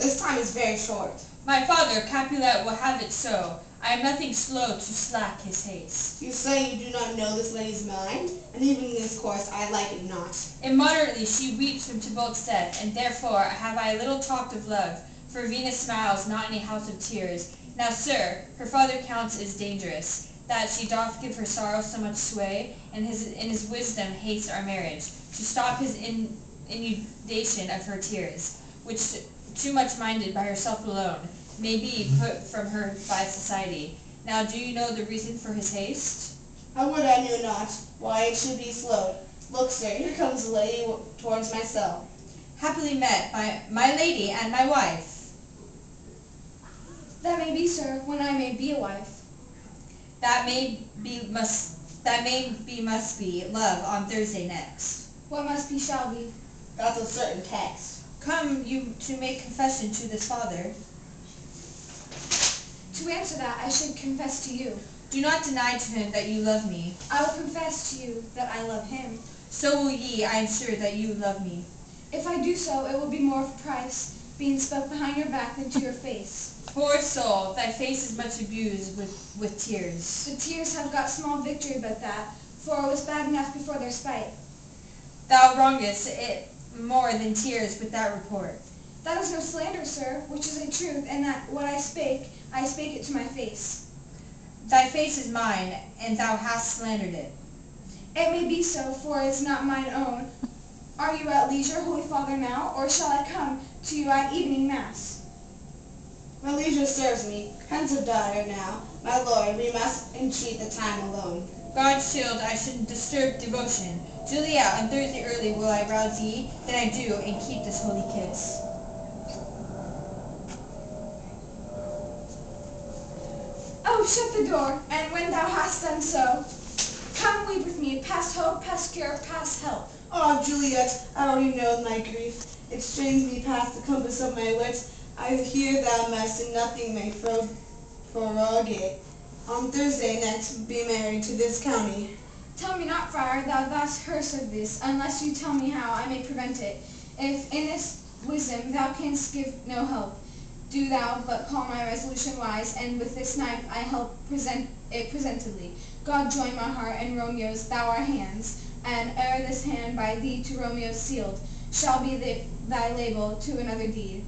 this time is very short. My father, Capulet, will have it so. I am nothing slow to slack his haste. You say you do not know this lady's mind, and even in this course I like it not. Immoderately she weeps from Tybalt's death, and therefore have I little talked of love, for Venus smiles not in a house of tears. Now, sir, her father counts is dangerous, that she doth give her sorrow so much sway, and in his wisdom haste our marriage, to stop his inundation of her tears, which, too much minded by herself alone, may be put from her by society. Now do you know the reason for his haste? I would I knew not why it should be slowed. Look, sir, here comes a lady towards my cell. Happily met by my lady and my wife. That may be, sir, when I may be a wife. That may be must be love on Thursday next. What must be shall be. That's a certain text. Come you to make confession to this father. To answer that, I should confess to you. Do not deny to him that you love me. I will confess to you that I love him. So will ye, I am sure, that you love me. If I do so, it will be more of price, being spoke behind your back than to your face. Poor soul, thy face is much abused with tears. The tears have got small victory but that, for it was bad enough before their spite. Thou wrongest it more than tears with that report. That is no slander, sir, which is a truth, and that what I spake it to my face. Thy face is mine, and thou hast slandered it. It may be so, for it is not mine own. Are you at leisure, Holy Father, now, or shall I come to you at evening mass? My leisure serves me. Pensive daughter now, my lord, we must entreat the time alone. God shield I should disturb devotion. Juliet, on Thursday early will I rouse ye, then I do, and keep this holy kiss. Oh, shut the door, and when thou hast done so, come weep with me, past hope, past cure, past help. Oh, Juliet, I already know my grief. It strains me past the compass of my wits. I hear thou must in nothing may prorogate. On Thursday next be married to this county. Tell me not, friar, thou thus hearst of this, unless you tell me how I may prevent it. If in this wisdom thou canst give no help, do thou but call my resolution wise, and with this knife I help present it presentedly. God join my heart and Romeo's, thou our hands, and ere this hand by thee to Romeo sealed, shall be thy label to another deed.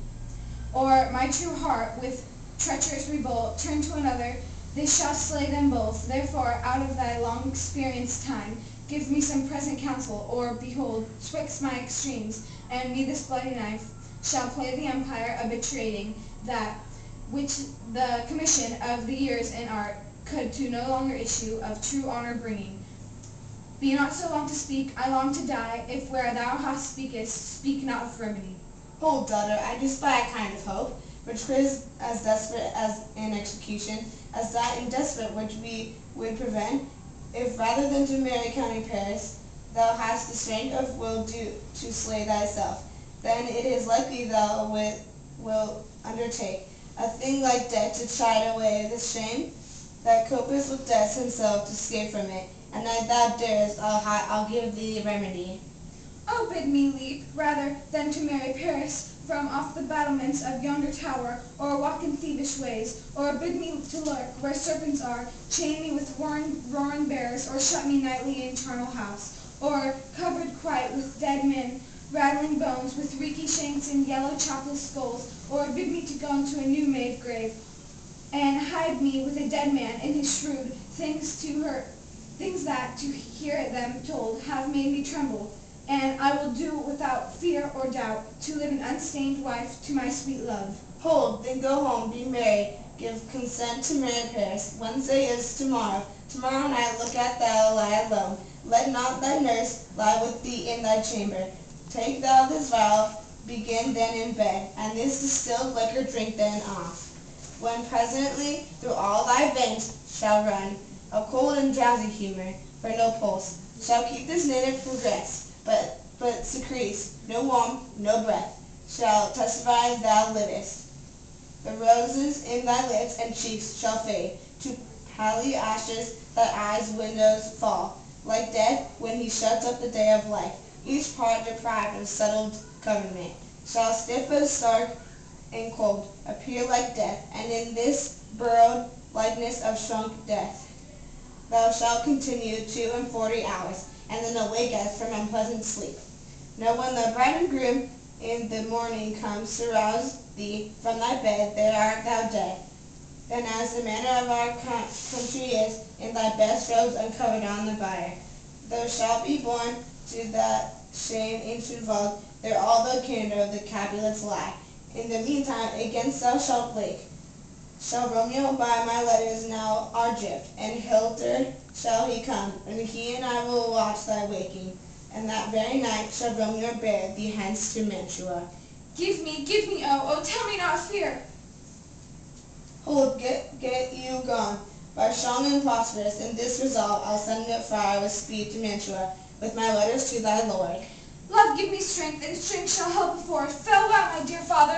Or my true heart with treacherous revolt turn to another, this shall slay them both. Therefore, out of thy long experienced time, give me some present counsel, or behold, twixt my extremes, and me this bloody knife shall play the empire a betraying, that which the commission of the years and art could to no longer issue of true honor bringing. Be not so long to speak, I long to die, if where thou hast speakest, speak not of remedy. Hold, daughter, I do spy a kind of hope, which is as desperate as in execution, as that in desperate which we would prevent, if rather than to marry County Paris, thou hast the strength of will to slay thyself, then it is likely thou will undertake a thing like death to chide away the shame that copeth with death himself to escape from it, and if thou darest, I'll give thee remedy. Oh, bid me leap, rather than to marry Paris, from off the battlements of yonder tower, or walk in thievish ways, or bid me to lurk where serpents are, chain me with roaring bears, or shut me nightly in charnel house, or covered quite with dead men, rattling bones, with reeky shanks and yellow chopless skulls, or bid me to go into a new made grave, and hide me with a dead man in his shrewd things that, to hear them told, have made me tremble. And I will do without fear or doubt, to live an unstained wife to my sweet love. Hold, then go home, be married, give consent to marry Paris. Wednesday is tomorrow. Tomorrow night look at thou lie alone. Let not thy nurse lie with thee in thy chamber. Take thou this vial, begin then in bed, and this distilled liquor drink then off. When presently through all thy veins shall run a cold and drowsy humor, for no pulse shall keep this native progress. But secretes no warmth, no breath, shall testify thou livest. The roses in thy lips and cheeks shall fade, to pally ashes thy eyes' windows fall, like death when he shuts up the day of life. Each part deprived of settled government, shall stiff as stark and cold, appear like death, and in this borrowed likeness of shrunk death. Thou shalt continue 42 hours, and then awake as from unpleasant sleep. Now when the bride and groom in the morning comes to rouse thee from thy bed, there art thou dead. Then as the manner of our country is, in thy best robes uncovered on the bier, thou shalt be born to that shame ancient vault, there all the candor of the Capulets lie. In the meantime, against thou shalt wake, shall Romeo by my letters now are dripped, and hilted shall he come, and he and I will watch thy waking, and that very night shall Romeo bear thee hence to Mantua. Give me, oh, tell me not fear. Hold, get you gone, by strong and prosperous, in this resolve I'll send a friar with speed to Mantua, with my letters to thy lord. Love, give me strength, and strength shall help before. Farewell, my dear father,